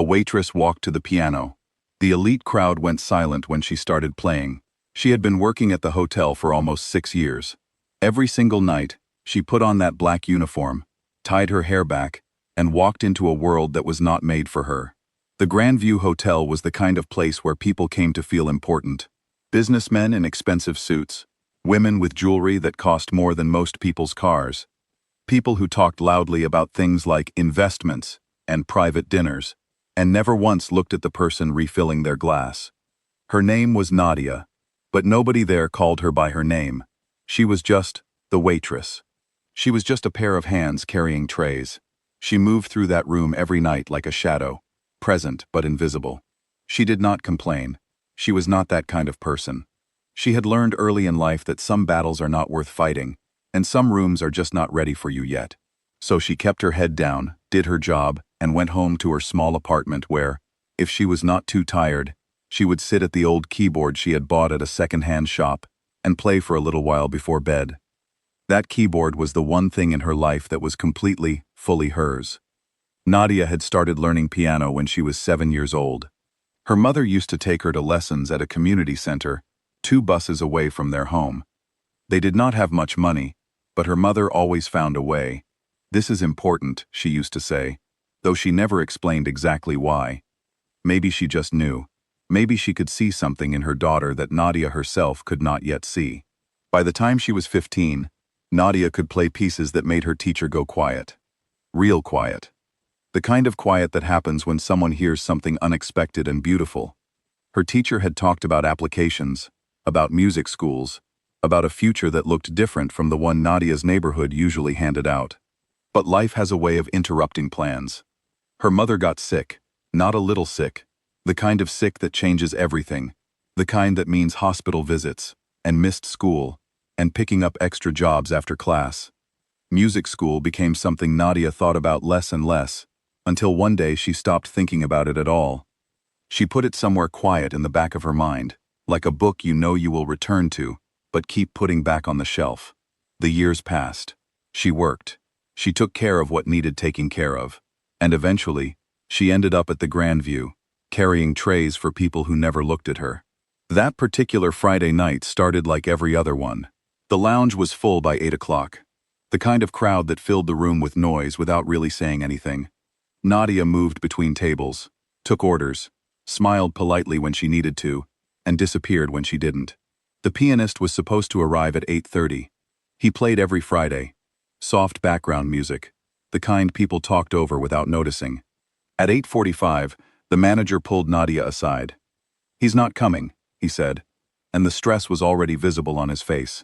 A waitress walked to the piano. The elite crowd went silent when she started playing. She had been working at the hotel for almost 6 years. Every single night, she put on that black uniform, tied her hair back, and walked into a world that was not made for her. The Grandview Hotel was the kind of place where people came to feel important. Businessmen in expensive suits, women with jewelry that cost more than most people's cars, people who talked loudly about things like investments and private dinners, and never once looked at the person refilling their glass. Her name was Nadia, but nobody there called her by her name. She was just the waitress. She was just a pair of hands carrying trays. She moved through that room every night like a shadow, present but invisible. She did not complain. She was not that kind of person. She had learned early in life that some battles are not worth fighting, and some rooms are just not ready for you yet. So she kept her head down, did her job, and went home to her small apartment where, if she was not too tired, she would sit at the old keyboard she had bought at a second-hand shop and play for a little while before bed. That keyboard was the one thing in her life that was completely, fully hers. Nadia had started learning piano when she was 7 years old. Her mother used to take her to lessons at a community center, 2 buses away from their home. They did not have much money, but her mother always found a way. "This is important," she used to say, though she never explained exactly why. Maybe she just knew. Maybe she could see something in her daughter that Nadia herself could not yet see. By the time she was 15, Nadia could play pieces that made her teacher go quiet. Real quiet. The kind of quiet that happens when someone hears something unexpected and beautiful. Her teacher had talked about applications, about music schools, about a future that looked different from the one Nadia's neighborhood usually handed out. But life has a way of interrupting plans. Her mother got sick, not a little sick, the kind of sick that changes everything, the kind that means hospital visits, and missed school, and picking up extra jobs after class. Music school became something Nadia thought about less and less, until one day she stopped thinking about it at all. She put it somewhere quiet in the back of her mind, like a book you know you will return to, but keep putting back on the shelf. The years passed. She worked. She took care of what needed taking care of. And eventually, she ended up at the Grandview, carrying trays for people who never looked at her. That particular Friday night started like every other one. The lounge was full by 8 o'clock. The kind of crowd that filled the room with noise without really saying anything. Nadia moved between tables, took orders, smiled politely when she needed to, and disappeared when she didn't. The pianist was supposed to arrive at 8:30. He played every Friday. Soft background music, the kind people talked over without noticing. At 8:45, the manager pulled Nadia aside. "He's not coming," he said, and the stress was already visible on his face.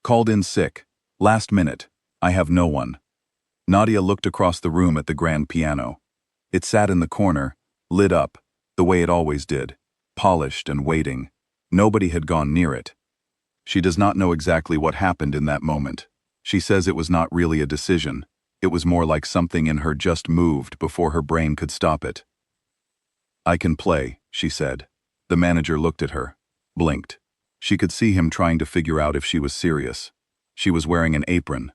"Called in sick. Last minute. I have no one." Nadia looked across the room at the grand piano. It sat in the corner, lit up, the way it always did, polished and waiting. Nobody had gone near it. She does not know exactly what happened in that moment. She says it was not really a decision. It was more like something in her just moved before her brain could stop it. "I can play," she said. The manager looked at her, blinked. She could see him trying to figure out if she was serious. She was wearing an apron.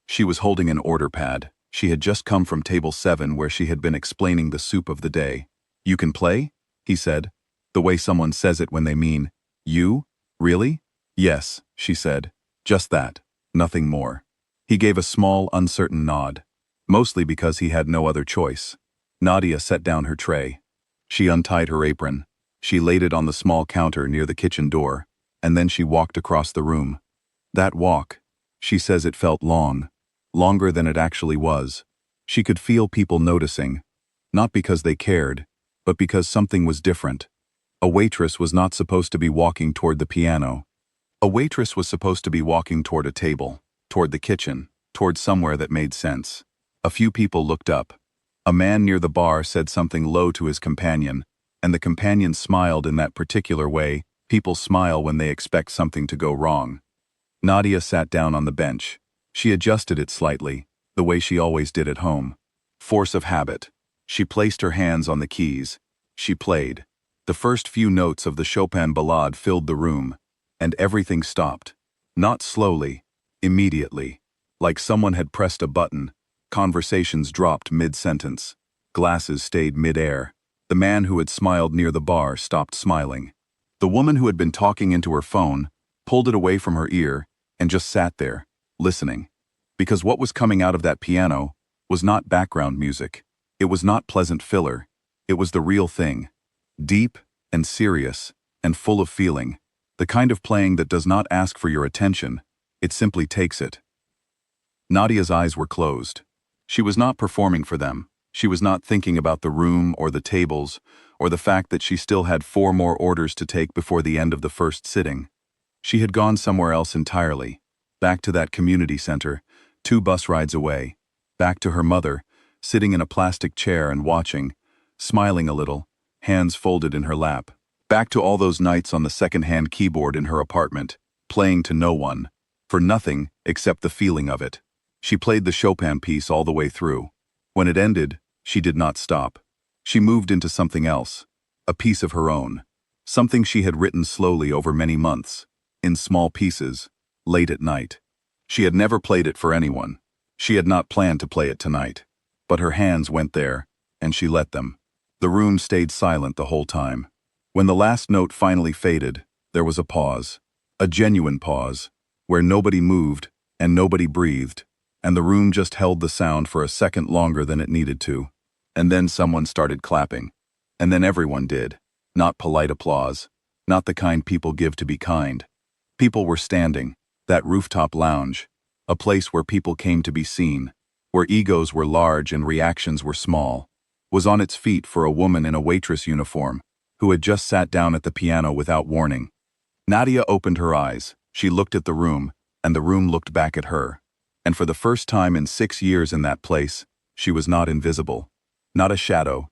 She was holding an order pad. She had just come from table 7 where she had been explaining the soup of the day. "You can play?" he said, the way someone says it when they mean, "You? Really?" "Yes," she said. "Just that. Nothing more." He gave a small, uncertain nod, mostly because he had no other choice. Nadia set down her tray. She untied her apron. She laid it on the small counter near the kitchen door, and then she walked across the room. That walk, she says it felt long. Longer than it actually was. She could feel people noticing, not because they cared, but because something was different. A waitress was not supposed to be walking toward the piano. A waitress was supposed to be walking toward a table, toward the kitchen, toward somewhere that made sense. A few people looked up. A man near the bar said something low to his companion, and the companion smiled in that particular way people smile when they expect something to go wrong. Nadia sat down on the bench. She adjusted it slightly, the way she always did at home. Force of habit. She placed her hands on the keys. She played. The first few notes of the Chopin ballade filled the room, and everything stopped. Not slowly, immediately. Like someone had pressed a button, conversations dropped mid-sentence. Glasses stayed mid-air. The man who had smiled near the bar stopped smiling. The woman who had been talking into her phone pulled it away from her ear and just sat there, listening. Because what was coming out of that piano was not background music. It was not pleasant filler. It was the real thing. Deep and serious and full of feeling. The kind of playing that does not ask for your attention. It simply takes it. Nadia's eyes were closed. She was not performing for them. She was not thinking about the room or the tables or the fact that she still had 4 more orders to take before the end of the first sitting. She had gone somewhere else entirely. Back to that community center, 2 bus rides away. Back to her mother, sitting in a plastic chair and watching, smiling a little, hands folded in her lap. Back to all those nights on the second-hand keyboard in her apartment, playing to no one, for nothing except the feeling of it. She played the Chopin piece all the way through. When it ended, she did not stop. She moved into something else, a piece of her own, something she had written slowly over many months, in small pieces, late at night. She had never played it for anyone. She had not planned to play it tonight. But her hands went there, and she let them. The room stayed silent the whole time. When the last note finally faded, there was a pause, a genuine pause, where nobody moved and nobody breathed, and the room just held the sound for a second longer than it needed to. And then someone started clapping. And then everyone did. Not polite applause, not the kind people give to be kind. People were standing, that rooftop lounge, a place where people came to be seen, where egos were large and reactions were small, was on its feet for a woman in a waitress uniform, who had just sat down at the piano without warning. Nadia opened her eyes, she looked at the room, and the room looked back at her. And for the first time in 6 years in that place, she was not invisible. Not a shadow.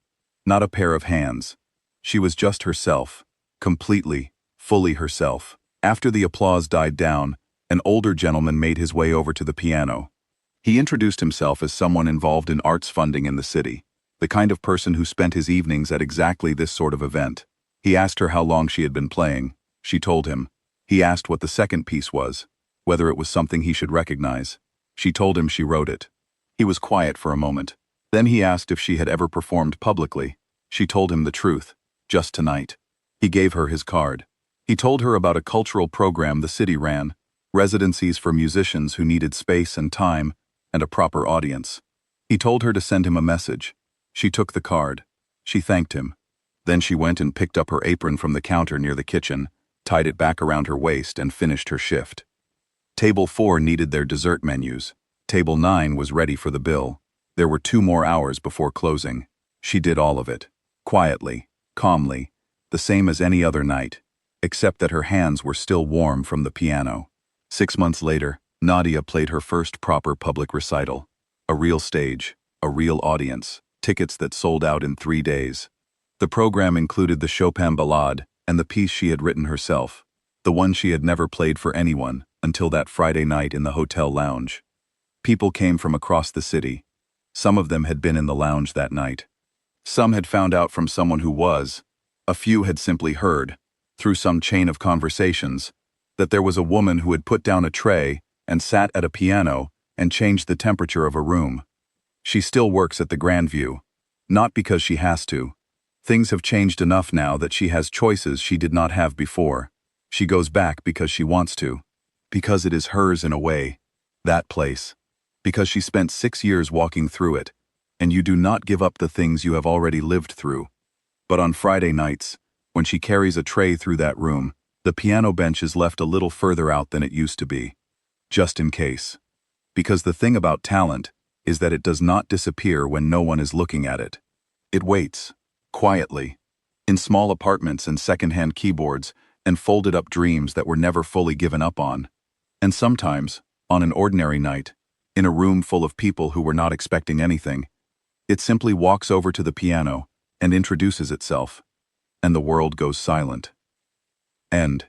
Not a pair of hands. She was just herself. Completely, fully herself. After the applause died down, an older gentleman made his way over to the piano. He introduced himself as someone involved in arts funding in the city, the kind of person who spent his evenings at exactly this sort of event. He asked her how long she had been playing. She told him. He asked what the second piece was, whether it was something he should recognize. She told him she wrote it. He was quiet for a moment. Then he asked if she had ever performed publicly. She told him the truth, just tonight. He gave her his card. He told her about a cultural program the city ran, residencies for musicians who needed space and time, and a proper audience. He told her to send him a message. She took the card. She thanked him. Then she went and picked up her apron from the counter near the kitchen, tied it back around her waist, and finished her shift. Table 4 needed their dessert menus. Table 9 was ready for the bill. There were 2 more hours before closing. She did all of it. Quietly, calmly, the same as any other night, except that her hands were still warm from the piano. 6 months later, Nadia played her first proper public recital. A real stage, a real audience, tickets that sold out in 3 days. The program included the Chopin Ballade and the piece she had written herself, the one she had never played for anyone until that Friday night in the hotel lounge. People came from across the city. Some of them had been in the lounge that night. Some had found out from someone who was. A few had simply heard, through some chain of conversations, that there was a woman who had put down a tray and sat at a piano and changed the temperature of a room. She still works at the Grandview. Not because she has to. Things have changed enough now that she has choices she did not have before. She goes back because she wants to. Because it is hers in a way. That place. Because she spent 6 years walking through it, and you do not give up the things you have already lived through. But on Friday nights, when she carries a tray through that room, the piano bench is left a little further out than it used to be. Just in case. Because the thing about talent is that it does not disappear when no one is looking at it. It waits, quietly, in small apartments and second-hand keyboards and folded-up dreams that were never fully given up on. And sometimes, on an ordinary night, in a room full of people who were not expecting anything, it simply walks over to the piano and introduces itself, and the world goes silent. End.